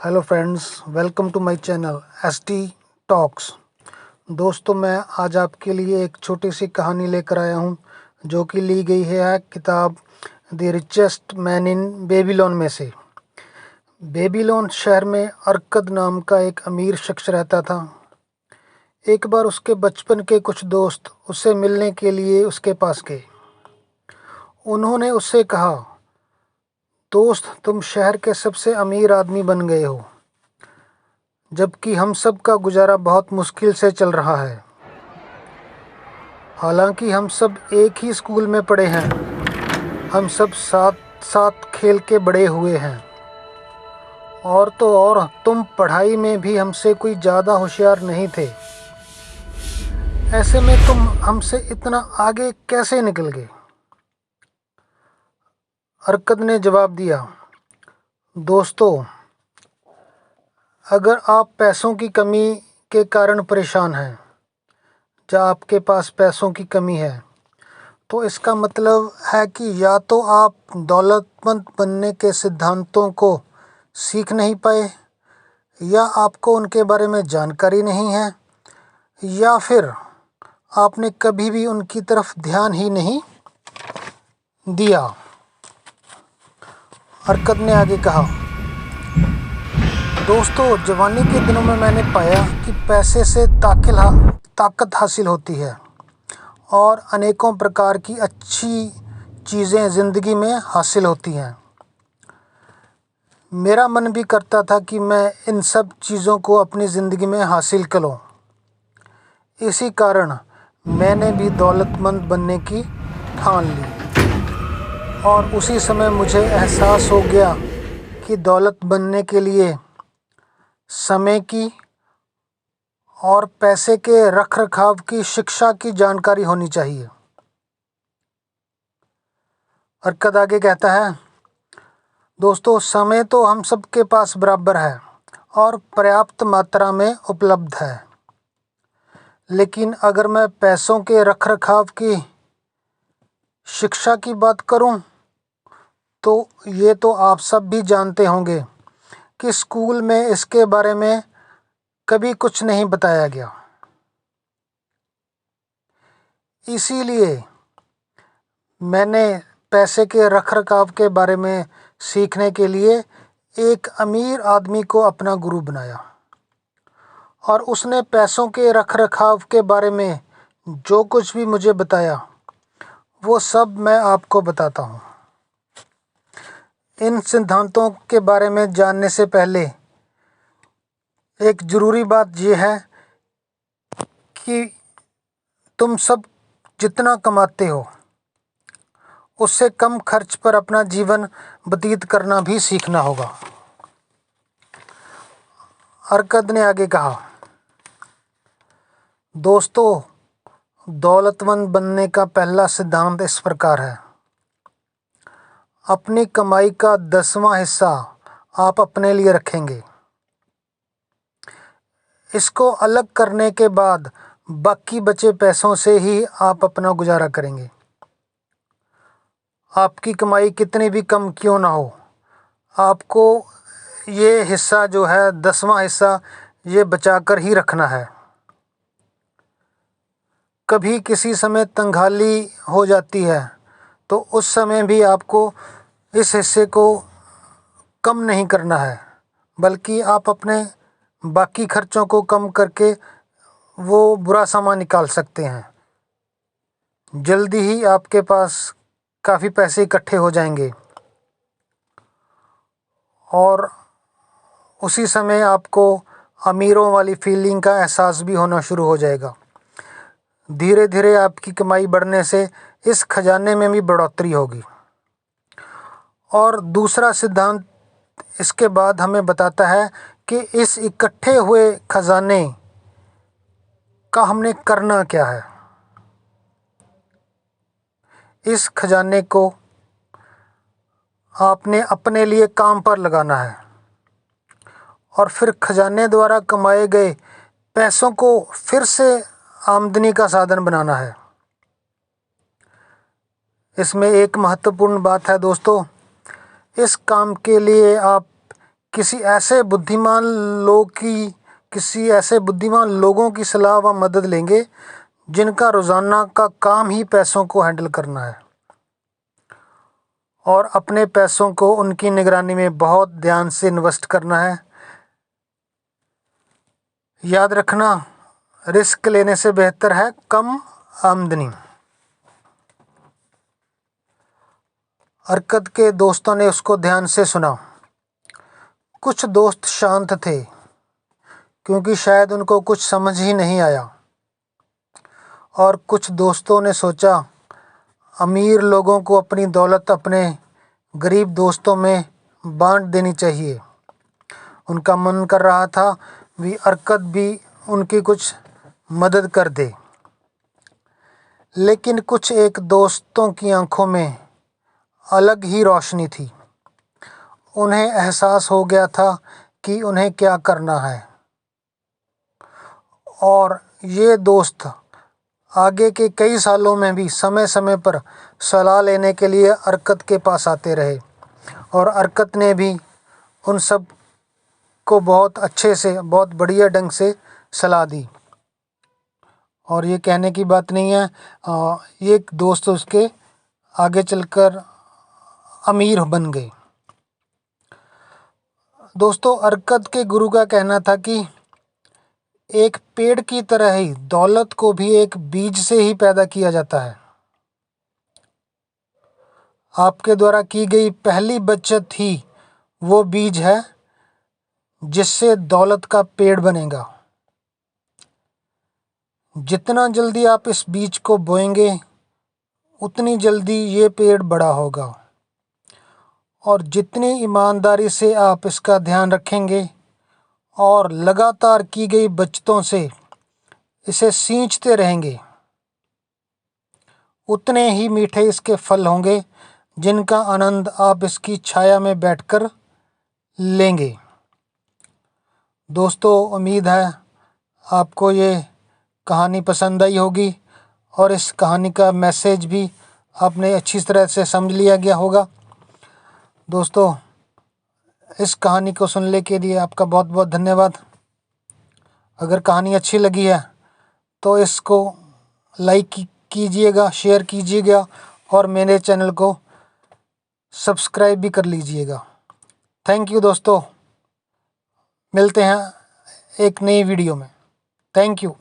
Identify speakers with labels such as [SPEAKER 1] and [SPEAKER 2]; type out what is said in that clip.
[SPEAKER 1] Hello friends, welcome to my channel ST talks. दोस्तों, मैं आज आपके लिए एक छोटी सी कहानी लेकर आया हूँ जो कि ली गई है किताब the richest man in Babylon में से। बेबीलोन शहर में अरकद नाम का एक अमीर शख्स रहता था। एक बार उसके बचपन के कुछ दोस्त उससे मिलने के लिए उसके पास गए। उन्होंने उससे कहा, दोस्त, तुम शहर के सबसे अमीर आदमी बन गए हो, जबकि हम सब का गुजारा बहुत मुश्किल से चल रहा है। हालांकि हम सब एक ही स्कूल में पढ़े हैं, हम सब साथ साथ खेल के बड़े हुए हैं, और तो और तुम पढ़ाई में भी हमसे कोई ज़्यादा होशियार नहीं थे। ऐसे में तुम हमसे इतना आगे कैसे निकल गए? अरकद ने जवाब दिया, दोस्तों, अगर आप पैसों की कमी के कारण परेशान हैं या आपके पास पैसों की कमी है, तो इसका मतलब है कि या तो आप दौलतमंद बनने के सिद्धांतों को सीख नहीं पाए, या आपको उनके बारे में जानकारी नहीं है, या फिर आपने कभी भी उनकी तरफ ध्यान ही नहीं दिया। अरकद ने आगे कहा, दोस्तों, जवानी के दिनों में मैंने पाया कि पैसे से ताकत हासिल होती है और अनेकों प्रकार की अच्छी चीज़ें ज़िंदगी में हासिल होती हैं। मेरा मन भी करता था कि मैं इन सब चीज़ों को अपनी ज़िंदगी में हासिल करूं। इसी कारण मैंने भी दौलतमंद बनने की ठान ली, और उसी समय मुझे एहसास हो गया कि दौलत बनने के लिए समय की और पैसे के रखरखाव की शिक्षा की जानकारी होनी चाहिए। अरकद आगे कहता है, दोस्तों, समय तो हम सब के पास बराबर है और पर्याप्त मात्रा में उपलब्ध है, लेकिन अगर मैं पैसों के रखरखाव की शिक्षा की बात करूं, तो ये तो आप सब भी जानते होंगे कि स्कूल में इसके बारे में कभी कुछ नहीं बताया गया। इसीलिए मैंने पैसे के रखरखाव के बारे में सीखने के लिए एक अमीर आदमी को अपना गुरु बनाया, और उसने पैसों के रखरखाव के बारे में जो कुछ भी मुझे बताया, वो सब मैं आपको बताता हूँ। इन सिद्धांतों के बारे में जानने से पहले एक ज़रूरी बात यह है कि तुम सब जितना कमाते हो, उससे कम खर्च पर अपना जीवन व्यतीत करना भी सीखना होगा। अरकद ने आगे कहा, दोस्तों, दौलतमंद बनने का पहला सिद्धांत इस प्रकार है, अपनी कमाई का 10वां हिस्सा आप अपने लिए रखेंगे। इसको अलग करने के बाद बाकी बचे पैसों से ही आप अपना गुजारा करेंगे। आपकी कमाई कितनी भी कम क्यों ना हो, आपको ये हिस्सा जो है 10वां हिस्सा ये बचा कर ही रखना है। कभी किसी समय तंगहाली हो जाती है तो उस समय भी आपको इस हिस्से को कम नहीं करना है, बल्कि आप अपने बाकी खर्चों को कम करके वो बुरा सामान निकाल सकते हैं। जल्दी ही आपके पास काफ़ी पैसे इकट्ठे हो जाएंगे, और उसी समय आपको अमीरों वाली फीलिंग का एहसास भी होना शुरू हो जाएगा। धीरे धीरे आपकी कमाई बढ़ने से इस खजाने में भी बढ़ोतरी होगी। और दूसरा सिद्धांत इसके बाद हमें बताता है कि इस इकट्ठे हुए खजाने का हमने करना क्या है। इस खजाने को आपने अपने लिए काम पर लगाना है, और फिर खजाने द्वारा कमाए गए पैसों को फिर से आमदनी का साधन बनाना है। इसमें एक महत्वपूर्ण बात है दोस्तों, इस काम के लिए आप किसी ऐसे बुद्धिमान लोगों की सलाह व मदद लेंगे जिनका रोज़ाना का काम ही पैसों को हैंडल करना है और अपने पैसों को उनकी निगरानी में बहुत ध्यान से इन्वेस्ट करना है। याद रखना, रिस्क लेने से बेहतर है कम आमदनी। अरकत के दोस्तों ने उसको ध्यान से सुना। कुछ दोस्त शांत थे क्योंकि शायद उनको कुछ समझ ही नहीं आया, और कुछ दोस्तों ने सोचा अमीर लोगों को अपनी दौलत अपने गरीब दोस्तों में बांट देनी चाहिए। उनका मन कर रहा था भी अरकत भी उनकी कुछ मदद कर दे, लेकिन कुछ एक दोस्तों की आंखों में अलग ही रोशनी थी। उन्हें एहसास हो गया था कि उन्हें क्या करना है, और ये दोस्त आगे के कई सालों में भी समय समय पर सलाह लेने के लिए अरकत के पास आते रहे, और अरकत ने भी उन सब को बहुत अच्छे से, बहुत बढ़िया ढंग से सलाह दी। और ये कहने की बात नहीं है, ये दोस्त उसके आगे चलकर अमीर बन गए। दोस्तों, अरकत के गुरु का कहना था कि एक पेड़ की तरह ही दौलत को भी एक बीज से ही पैदा किया जाता है। आपके द्वारा की गई पहली बचत ही वो बीज है जिससे दौलत का पेड़ बनेगा। जितना जल्दी आप इस बीज को बोएंगे उतनी जल्दी ये पेड़ बड़ा होगा, और जितनी ईमानदारी से आप इसका ध्यान रखेंगे और लगातार की गई बचतों से इसे सींचते रहेंगे, उतने ही मीठे इसके फल होंगे जिनका आनंद आप इसकी छाया में बैठकर लेंगे। दोस्तों, उम्मीद है आपको ये कहानी पसंद आई होगी, और इस कहानी का मैसेज भी आपने अच्छी तरह से समझ लिया गया होगा। दोस्तों, इस कहानी को सुनने के लिए आपका बहुत बहुत धन्यवाद। अगर कहानी अच्छी लगी है तो इसको लाइक कीजिएगा, शेयर कीजिएगा, और मेरे चैनल को सब्सक्राइब भी कर लीजिएगा। थैंक यू दोस्तों, मिलते हैं एक नई वीडियो में। Thank you.